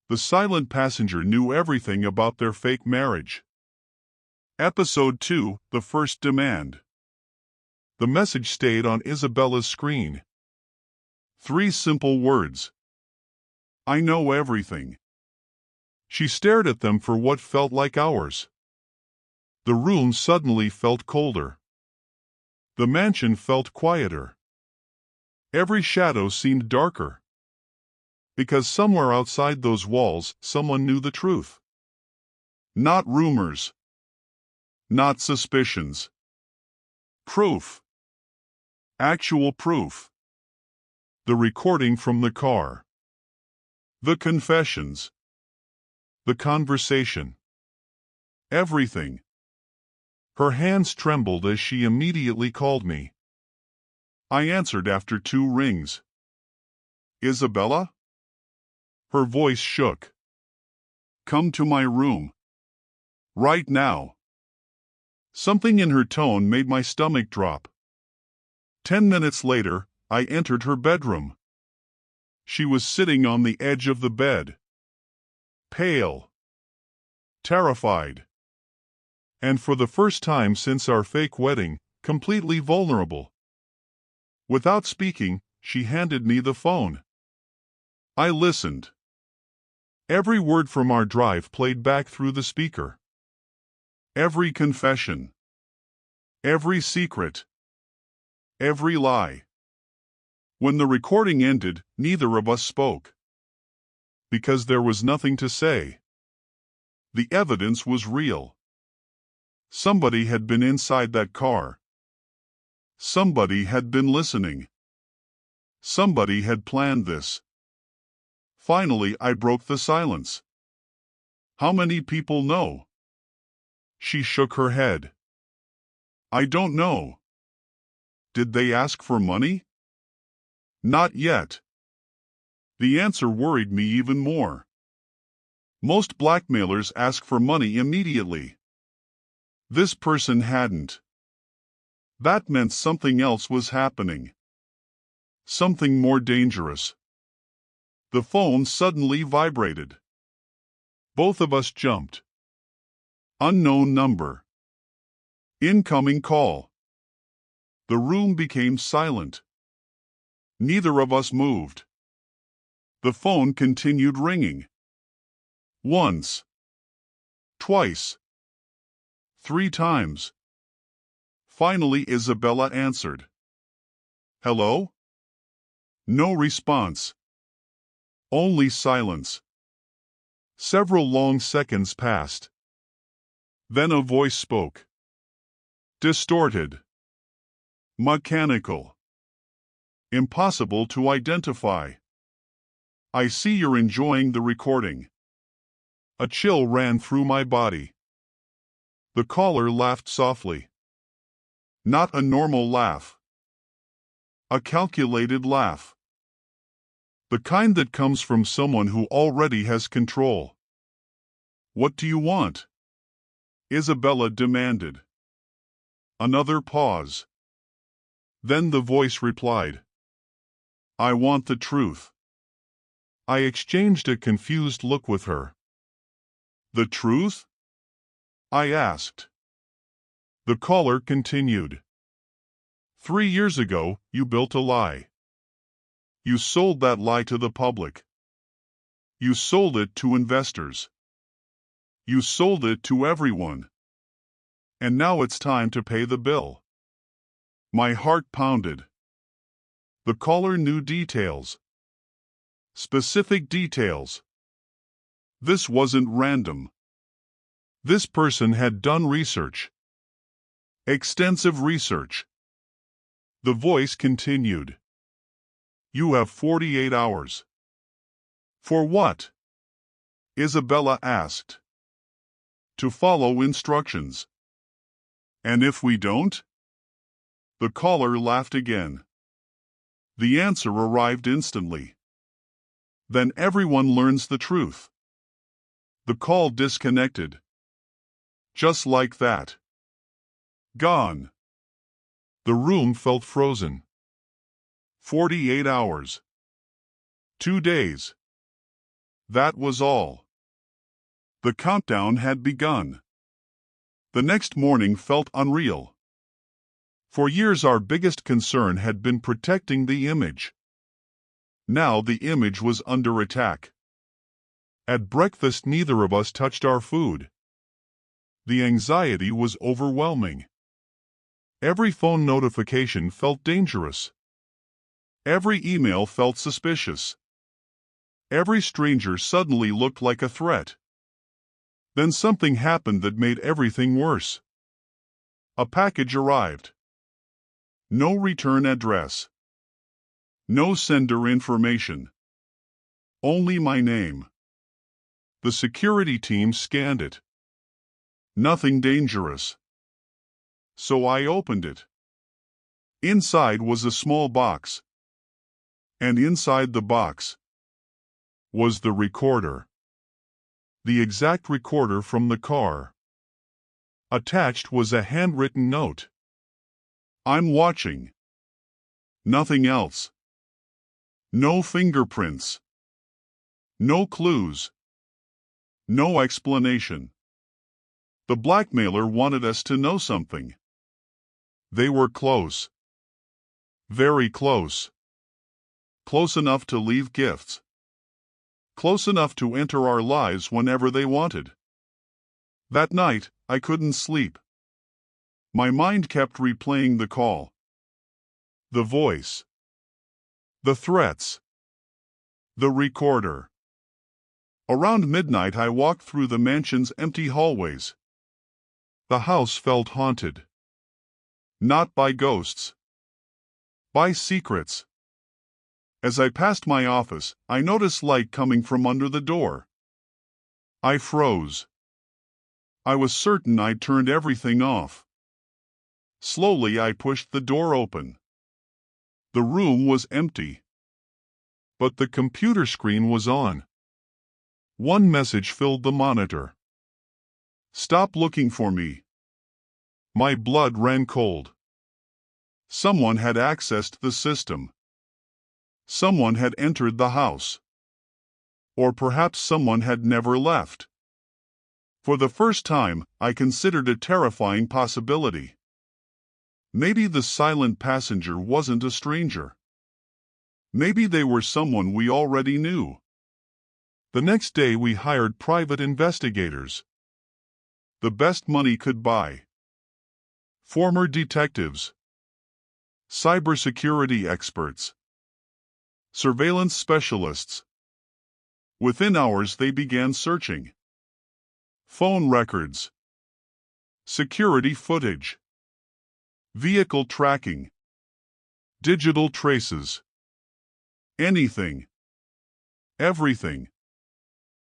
The silent passenger knew everything about their fake marriage. Episode 2, The First Demand. The message stayed on Isabella's screen. 3 simple words. I know everything. She stared at them for what felt like hours. The room suddenly felt colder. The mansion felt quieter. Every shadow seemed darker. Because somewhere outside those walls, someone knew the truth. Not rumors. Not suspicions. Proof. Actual proof. The recording from the car. The confessions. The conversation. Everything. Her hands trembled as she immediately called me. I answered after 2 rings. Isabella? Her voice shook. Come to my room. Right now. Something in her tone made my stomach drop. 10 minutes later, I entered her bedroom. She was sitting on the edge of the bed. Pale. Terrified. And for the first time since our fake wedding, completely vulnerable. Without speaking, she handed me the phone. I listened. Every word from our drive played back through the speaker. Every confession. Every secret. Every lie. When the recording ended, neither of us spoke. Because there was nothing to say. The evidence was real. Somebody had been inside that car. Somebody had been listening. Somebody had planned this. Finally, I broke the silence. How many people know? She shook her head. I don't know. Did they ask for money? Not yet. The answer worried me even more. Most blackmailers ask for money immediately. This person hadn't. That meant something else was happening. Something more dangerous. The phone suddenly vibrated. Both of us jumped. Unknown number. Incoming call. The room became silent. Neither of us moved. The phone continued ringing. Once. Twice. 3 times. Finally, Isabella answered. Hello? No response. Only silence. Several long seconds passed. Then a voice spoke. Distorted. Mechanical. Impossible to identify. I see you're enjoying the recording. A chill ran through my body. The caller laughed softly. Not a normal laugh. A calculated laugh. The kind that comes from someone who already has control. What do you want? Isabella demanded. Another pause. Then the voice replied. I want the truth. I exchanged a confused look with her. The truth? I asked. The caller continued. 3 years ago, you built a lie. You sold that lie to the public. You sold it to investors. You sold it to everyone. And now it's time to pay the bill. My heart pounded. The caller knew details. Specific details. This wasn't random. This person had done research. Extensive research. The voice continued. You have 48 hours. For what? Isabella asked. To follow instructions. And if we don't? The caller laughed again. The answer arrived instantly. Then everyone learns the truth. The call disconnected. Just like that. Gone. The room felt frozen. 48 hours. 2 days. That was all. The countdown had begun. The next morning felt unreal. For years our biggest concern had been protecting the image. Now the image was under attack. At breakfast neither of us touched our food. The anxiety was overwhelming. Every phone notification felt dangerous. Every email felt suspicious. Every stranger suddenly looked like a threat. Then something happened that made everything worse. A package arrived. No return address. No sender information. Only my name. The security team scanned it. Nothing dangerous. So I opened it. Inside was a small box. And inside the box was the recorder. The exact recorder from the car. Attached was a handwritten note. I'm watching. Nothing else. No fingerprints. No clues. No explanation. The blackmailer wanted us to know something. They were close. Very close. Close enough to leave gifts. Close enough to enter our lives whenever they wanted. That night, I couldn't sleep. My mind kept replaying the call. The voice. The threats. The recorder. Around midnight I walked through the mansion's empty hallways. The house felt haunted. Not by ghosts. By secrets. As I passed my office, I noticed light coming from under the door. I froze. I was certain I'd turned everything off. Slowly I pushed the door open. The room was empty. But the computer screen was on. One message filled the monitor. Stop looking for me. My blood ran cold. Someone had accessed the system. Someone had entered the house. Or perhaps someone had never left. For the first time, I considered a terrifying possibility. Maybe the silent passenger wasn't a stranger. Maybe they were someone we already knew. The next day we hired private investigators. The best money could buy. Former detectives. Cybersecurity experts. Surveillance specialists. Within hours they began searching. Phone records. Security footage. Vehicle tracking. Digital traces. Anything. Everything.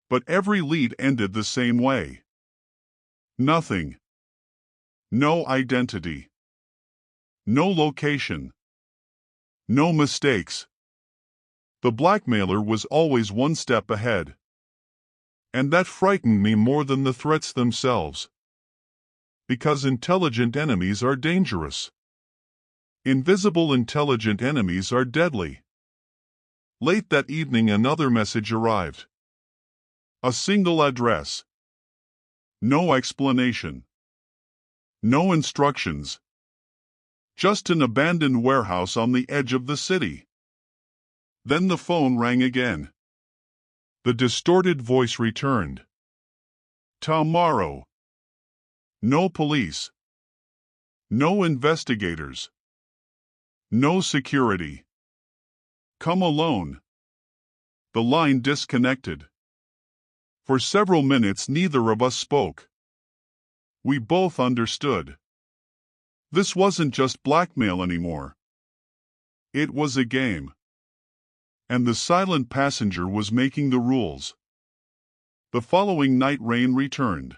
But every lead ended the same way. Nothing. No identity. No location. No mistakes. The blackmailer was always one step ahead. And that frightened me more than the threats themselves. Because intelligent enemies are dangerous. Invisible intelligent enemies are deadly. Late that evening another message arrived. A single address. No explanation. No instructions. Just an abandoned warehouse on the edge of the city. Then the phone rang again. The distorted voice returned. Tomorrow. No police. No investigators. No security. Come alone. The line disconnected. For several minutes neither of us spoke. We both understood. This wasn't just blackmail anymore. It was a game. And the silent passenger was making the rules. The following night rain returned.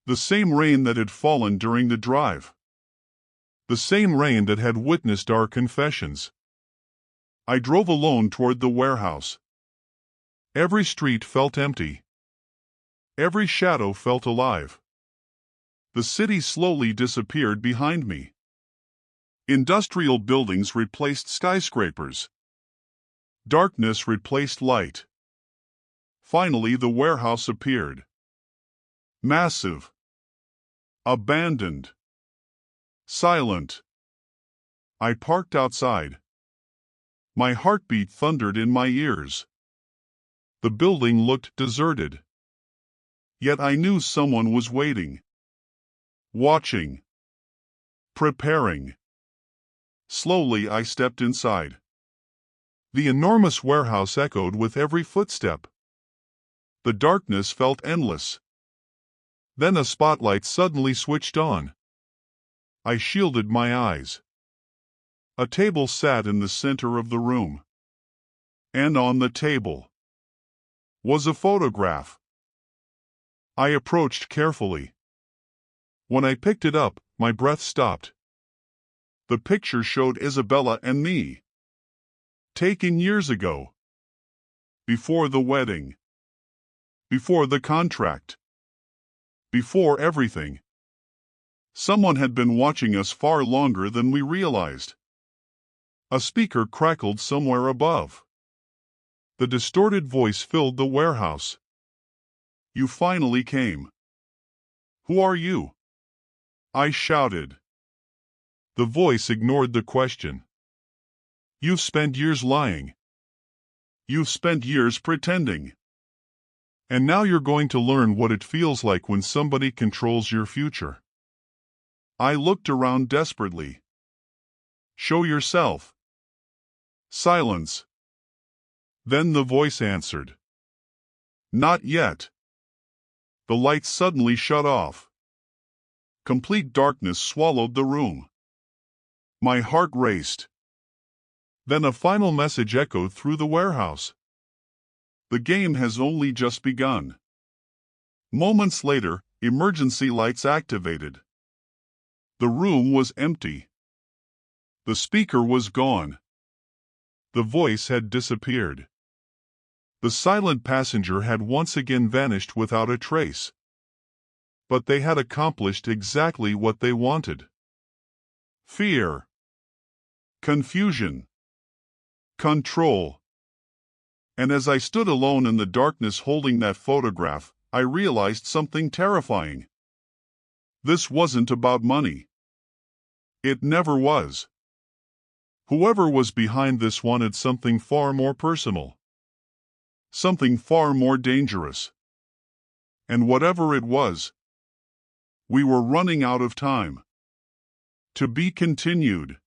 The same rain that had fallen during the drive. The same rain that had witnessed our confessions. I drove alone toward the warehouse. Every street felt empty. Every shadow felt alive. The city slowly disappeared behind me. Industrial buildings replaced skyscrapers. Darkness replaced light. Finally, the warehouse appeared. Massive. Abandoned. Silent. I parked outside. My heartbeat thundered in my ears. The building looked deserted. Yet I knew someone was waiting. Watching. Preparing. Slowly I stepped inside. The enormous warehouse echoed with every footstep. The darkness felt endless. Then a spotlight suddenly switched on. I shielded my eyes. A table sat in the center of the room. And on the table was a photograph. I approached carefully. When I picked it up, my breath stopped. The picture showed Isabella and me. Taken years ago. Before the wedding. Before the contract. Before everything. Someone had been watching us far longer than we realized. A speaker crackled somewhere above. The distorted voice filled the warehouse. You finally came. Who are you? I shouted. The voice ignored the question. You've spent years lying. You've spent years pretending. And now you're going to learn what it feels like when somebody controls your future. I looked around desperately. Show yourself. Silence. Then the voice answered. Not yet. The lights suddenly shut off. Complete darkness swallowed the room. My heart raced. Then a final message echoed through the warehouse. The game has only just begun. Moments later, emergency lights activated. The room was empty. The speaker was gone. The voice had disappeared. The silent passenger had once again vanished without a trace. But they had accomplished exactly what they wanted. Fear. Confusion. Control. And as I stood alone in the darkness holding that photograph, I realized something terrifying. This wasn't about money. It never was. Whoever was behind this wanted something far more personal. Something far more dangerous. And whatever it was, we were running out of time. To be continued.